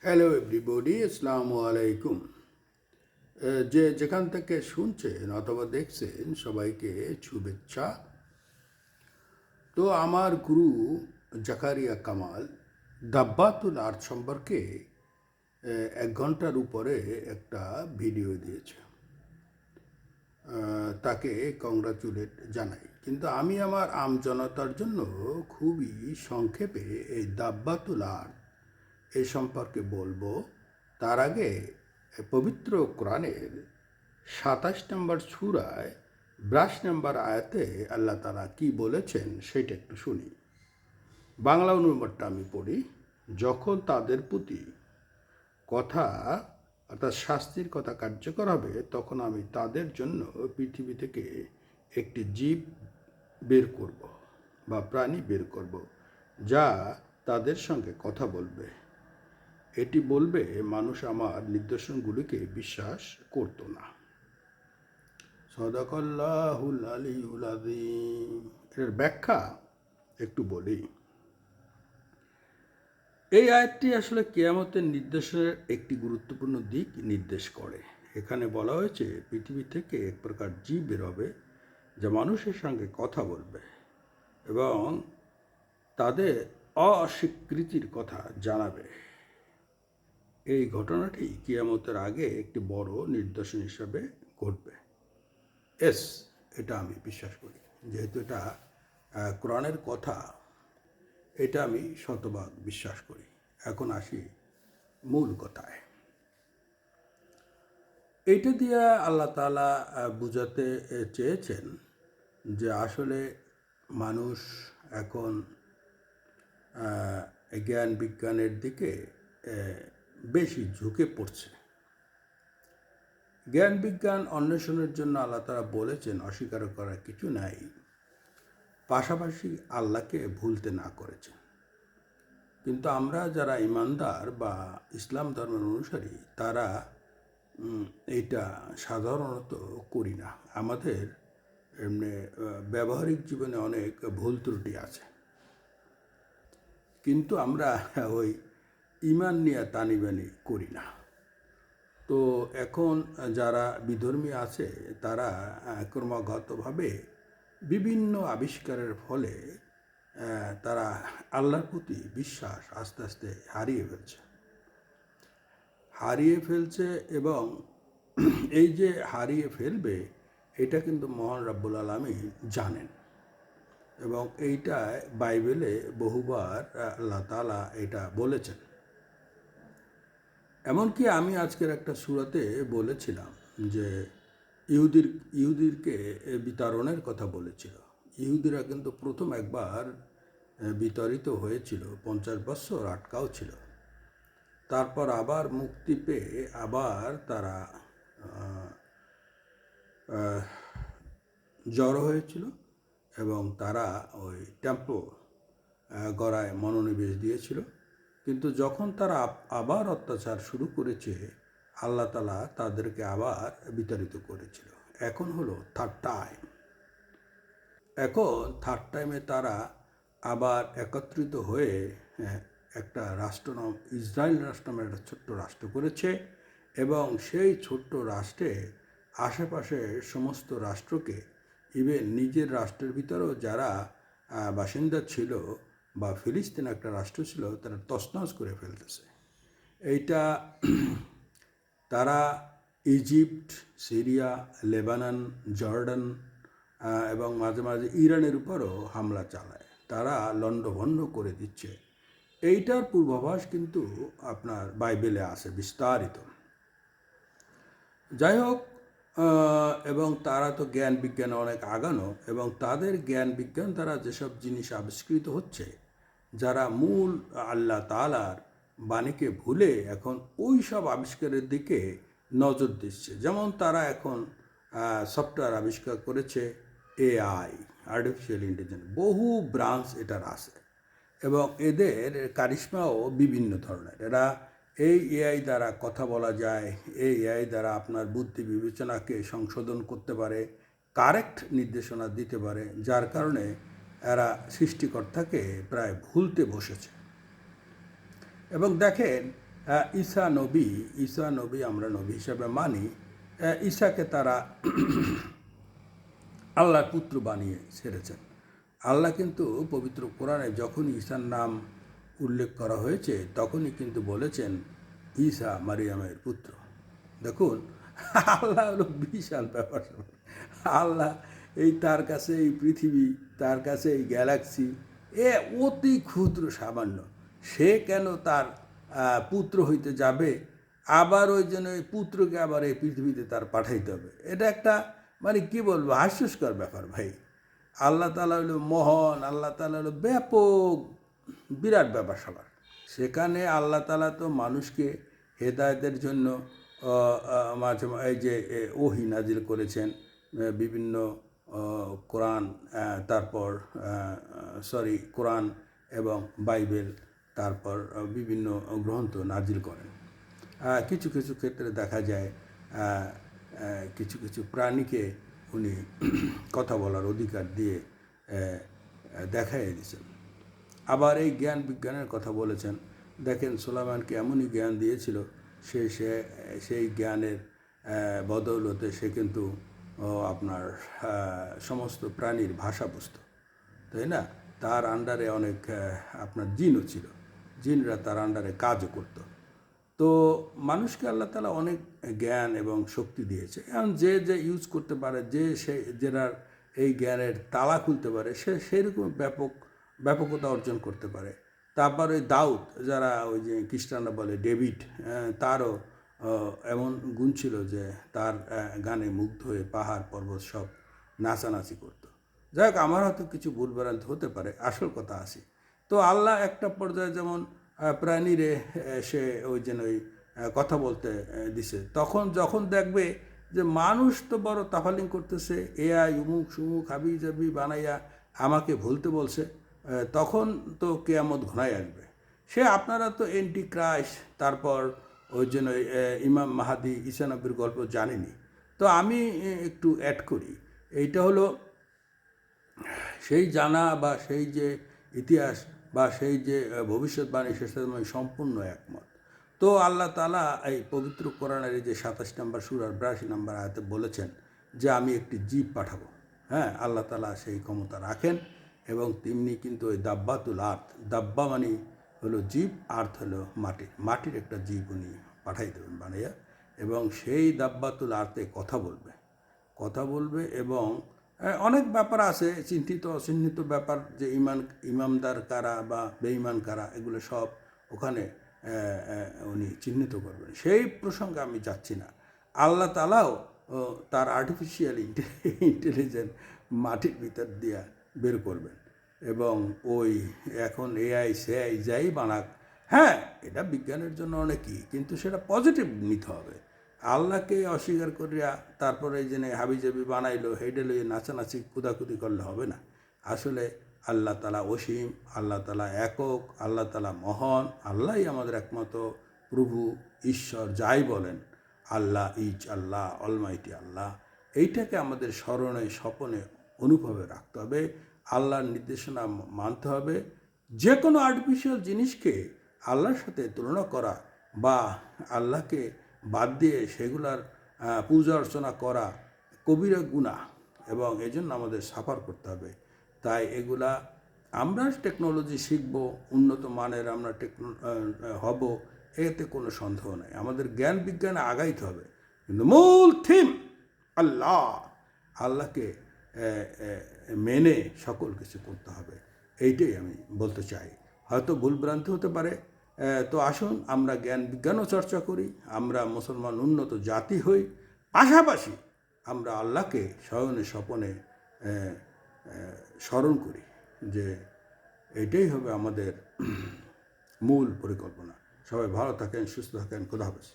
Hello everybody, আসসালামু আলাইকুম। যে যেখান থেকে শুনছেন অথবা দেখছেন সবাইকে শুভেচ্ছা। তো আমার গুরু জাকারিয়া কামাল দাব্বাতুল আর্থ সম্পর্কে 1 ঘন্টার উপরে একটা ভিডিও দিয়েছে। তাকে কংগ্রাচুলেট জানাই, কিন্তু আমি আমার আমজনতার জন্য খুবই সংক্ষেপে এই দাব্বাতুল আর্থ এই সম্পর্কে বলবো। তার আগে পবিত্র কোরআনের 27 নম্বর সূরায় 22 নম্বর আয়াতে আল্লাহ তাআলা কি বলেছেন সেটা একটু শুনি। বাংলা অনুবাদটা আমি পড়ি। যখন তাদের প্রতি কথা অর্থাৎ শাস্তির কথা কার্যকর হবে, তখন আমি তাদের জন্য পৃথিবী থেকে একটি জীব বের করব বা প্রাণী বের করব, যা তাদের সঙ্গে কথা বলবে। এটি বলবে, মানুষ আমার নিদর্শনগুলিকে বিশ্বাস করত না। সদাকাল্লাহুল আলিউল আযীম। এর ব্যাখ্যা একটু বলি। এই আয়াতটি আসলে কিয়ামতের নির্দেশের একটি গুরুত্বপূর্ণ দিক নির্দেশ করে। এখানে বলা হয়েছে পৃথিবী থেকে এক প্রকার জীব বেরোবে, যা মানুষের সঙ্গে কথা বলবে এবং তাদের অস্বীকৃতির কথা জানাবে। এই ঘটনাটি কিয়ামতের আগে একটি বড় নিদর্শন হিসাবে ঘটবে। এটা আমি বিশ্বাস করি, যেহেতু এটা কোরআনের কথা, এটা আমি শতভাগ বিশ্বাস করি। এখন আসি মূল কথায়। এইটা দিয়ে আল্লাহ তাআলা বুঝাতে চেয়েছেন যে আসলে মানুষ এখন জ্ঞান বিজ্ঞানের দিকে বেশি ঝুঁকে পড়ছে। জ্ঞান বিজ্ঞান অন্বেষণের জন্য আল্লাহ তাআলা বলেছেন অস্বীকার করার কিছু নাই, পাশাপাশি আল্লাহকে ভুলতে না করেছেন। কিন্তু আমরা যারা ইমানদার বা ইসলাম ধর্মের অনুসারী, তারা এইটা সাধারণত করি না। আমাদের এমনি ব্যবহারিক জীবনে অনেক ভুল ত্রুটি আছে, কিন্তু আমরা ওই ইমান নিয়ে টানিবানি করি না। তো এখন যারা বিধর্মী আছে, তারা ক্রমাগতভাবে বিভিন্ন আবিষ্কারের ফলে তারা আল্লাহর প্রতি বিশ্বাস আস্তে আস্তে হারিয়ে ফেলছে এবং এই যে হারিয়ে ফেলবে, এটা কিন্তু মহান রব্বুল আলামিন জানেন এবং এইটায় বাইবেলে বহুবার আল্লাহ তাআলা এটা বলেছেন। এমনকি আমি আজকের একটা সূরাতে বলেছিলাম যে ইহুদিরকে বিতাড়নের কথা বলেছিল। ইহুদিরা কিন্তু প্রথম একবার বিতাড়িত হয়েছিল, 50 বছর আটকাও ছিল। তারপর আবার মুক্তি পেয়ে আবার তারা জড়ো হয়েছিল এবং তারা ওই টেম্পল গড়ায় মনোনিবেশ দিয়েছিল। কিন্তু যখন তারা আবার অত্যাচার শুরু করেছে, আল্লাহ তাআলা তাদেরকে আবার বিতাড়িত করেছিল। এখন হলো থার্ড টাইম। এখন থার্ড টাইমে তারা আবার একত্রিত হয়ে একটা রাষ্ট্র নাম ইসরায়েল রাষ্ট্র নামের একটা ছোট্ট রাষ্ট্র করেছে এবং সেই ছোট্ট রাষ্ট্রে আশেপাশের সমস্ত রাষ্ট্রকে, ইভেন নিজের রাষ্ট্রের ভিতরেও যারা বাসিন্দা ছিল বা ফিলিস্তিন একটা রাষ্ট্র ছিল, তারা তছনছ করে ফেলতেছে। এইটা তারা ইজিপ্ট, সিরিয়া, লেবানন, জর্ডান এবং মাঝে মাঝে ইরানের উপরও হামলা চালায়। তারা লণ্ডভণ্ড করে দিচ্ছে। এইটার পূর্বাভাস কিন্তু আপনার বাইবেলে আছে বিস্তারিত। যাই হোক, এবং তারা তো জ্ঞান বিজ্ঞানে অনেক আগানো এবং তাদের জ্ঞান বিজ্ঞান দ্বারা যেসব জিনিস আবিষ্কৃত হচ্ছে, যারা মূল আল্লাহ তাআলার বাণীকে ভুলে এখন ওই সব আবিষ্কারের দিকে নজর দিচ্ছে। যেমন তারা এখন সফটওয়্যার আবিষ্কার করেছে এআই, আর্টিফিশিয়াল ইন্টেলিজেন্স, বহু ব্রাঞ্চ এটার আছে এবং এদের কারিশমাও বিভিন্ন ধরনের। এরা এই এআই দ্বারা কথা বলা যায়, এই এআই দ্বারা আপনার বুদ্ধি বিবেচনাকে সংশোধন করতে পারে, কারেক্ট নির্দেশনা দিতে পারে, যার কারণে এরা সৃষ্টিকর্তাকে প্রায় ভুলতে বসেছে। এবং দেখেন, ঈসা নবী আমরা নবী হিসাবে মানি। ঈসাকে তারা আল্লাহর পুত্র বানিয়ে ছেড়েছেন। আল্লাহ কিন্তু পবিত্র কোরআনে যখনই ঈসার নাম উল্লেখ করা হয়েছে তখনই কিন্তু বলেছেন ঈসা মারিয়ামের পুত্র। দেখুন, আল্লাহ হলো বিশাল ব্যাপার। আল্লাহ তার কাছে এই পৃথিবী, তার কাছে এই গ্যালাক্সি অতি ক্ষুদ্র সামান্য। সে কেন তার পুত্র হইতে যাবে, আবার ওই জন্য ওই পুত্রকে আবার এই পৃথিবীতে তার পাঠাইতে হবে? এটা একটা মানে কি বলবো, হাস্যস্কর ব্যাপার ভাই। আল্লাহ তাআলা হলো মহান, আল্লাহ তাআলা হলো ব্যাপক, বিরাট ব্যাপার সবার। সেখানে আল্লাহ তাআলা তো মানুষকে হেদায়েতের জন্য মাঝে এই যে ওহী নাজিল করেছেন, বিভিন্ন কোরআন, তারপর কোরআন এবং বাইবেল, তারপর বিভিন্ন গ্রন্থ নাজিল করেন। কিছু কিছু ক্ষেত্রে দেখা যায় কিছু কিছু প্রাণীকে উনি কথা বলার অধিকার দিয়ে দেখাই দিয়েছেন। আবার এই জ্ঞান বিজ্ঞানের কথা বলেছেন। দেখেন, সুলাইমানকে এমনই জ্ঞান দিয়েছিল, সেই জ্ঞানের বদৌলতে সে কিন্তু আপনার সমস্ত প্রাণীর ভাষা বুঝত, তাই না? তার আন্ডারে অনেক আপনার জিনও ছিল, জিনরা তার আন্ডারে কাজও করতো। তো মানুষকে আল্লাহ তাআলা অনেক জ্ঞান এবং শক্তি দিয়েছে। এখন যে যে ইউজ করতে পারে, যেনার এই জ্ঞানের তালা খুলতে পারে, সে সেরকম ব্যাপকতা অর্জন করতে পারে। তারপর ওই দাউদ, যারা ওই যে খ্রিস্টানরা বলে ডেভিড, তারও এমন গুণ ছিল যে তার গানে মুগ্ধ হয়ে পাহাড় পর্বত সব নাচানাচি করতো। যাই হোক, আমার হয়তো কিছু ভুলভ্রান্তি হতে পারে, আসল কথা আসি। তো আল্লাহ একটা পর্যায়ে যেমন প্রাণীরে সে ওই যেন ওই কথা বলতে দিছে, যখন দেখবে যে মানুষ তো বড় তাফালিং করতেছে, এআই উমুক সুমুক হাবি জাবি বানাইয়া আমাকে ভুলতে বলছে, তখন তো কেয়ামত ঘনাই আসবে। আপনারা তো এন্টি ক্রাইস্ট, তারপর ওই জন্য ইমাম মাহাদি, ঈসা নবীর গল্প জানেনি। তো আমি একটু অ্যাড করি। এইটা হলো সেই জানা বা সেই যে ইতিহাস বা সেই যে ভবিষ্যৎবাণী, সে সাথে আমি সম্পূর্ণ একমত। তো আল্লাহ তাআলা এই পবিত্র কোরআনের এই যে 27 নম্বর সূরার 82 নম্বর আয়াতে বলেছেন যে আমি একটি জীব পাঠাবো। হ্যাঁ, আল্লাহ তাআলা সেই ক্ষমতা রাখেন এবং তেমনি কিন্তু ওই দাব্বাতুল আর্থ, দাব্বা মানে হলো জীব, আর্থ হলো মাটির একটা জীব উনি পাঠাই দেবেন বানাইয়া, এবং সেই দাব্বাতুল আর্থে কথা বলবে এবং অনেক ব্যাপার আছে, চিহ্নিত অচিহ্নিত ব্যাপার, যে ইমানদার কারা বা বেঈমান কারা, এগুলো সব ওখানে উনি চিহ্নিত করবেন। সেই প্রসঙ্গে আমি যাচ্ছি না। আল্লাহ তাআলাও তার আর্টিফিশিয়াল ইন্টেলিজেন্স মাটির ভিতর দিয়া বের করবেন, এবং ওই এখন এআই সেআই যাই বানাক, হ্যাঁ এটা বিজ্ঞানের জন্য অনেকই, কিন্তু সেটা পজিটিভ নিতে হবে। আল্লাহকে অস্বীকার করিয়া তারপরে এই যে হাবিজাবি বানাইলো, হেডে লইয়ে নাচানাচি কুদাকুদি করলে হবে না। আসলে আল্লাহ তাআলা অসীম, আল্লাহ তাআলা একক, আল্লাহ তাআলা মহান, আল্লাহই আমাদের একমাত্র প্রভু, ঈশ্বর, যাই বলেন, আল্লাহ ইজ আল্লাহ, অলমাইটি আল্লাহ। এইটাকে আমাদের স্মরণে, স্বপনে, অনুভবে রাখতে হবে। আল্লাহর নির্দেশনা মানতে হবে। যে কোনো আর্টিফিশিয়াল জিনিসকে আল্লাহর সাথে তুলনা করা বা আল্লাহকে বাদ দিয়ে সেগুলার পূজা অর্চনা করা কবিরা গুনাহ, এবং এজন্য আমাদের সাফার করতে হবে। তাই এগুলা আমরা টেকনোলজি শিখব, উন্নত মানের আমরা হব, এতে কোনো সন্দেহ নেই। আমাদের জ্ঞান বিজ্ঞানে আগাইতে হবে, কিন্তু মূল থিম আল্লাহকে মেনে সকল কিছু করতে হবে। এইটাই আমি বলতে চাই। হয়তো ভুলভ্রান্তি হতে পারে। তো আসুন আমরা জ্ঞান বিজ্ঞানও চর্চা করি, আমরা মুসলমান উন্নত জাতি হই, পাশাপাশি আমরা আল্লাহকে শয়নে স্বপনে স্মরণ করি, যে এটাই হবে আমাদের মূল পরিকল্পনা। সবাই ভালো থাকেন, সুস্থ থাকেন, খোদা হাফেজ।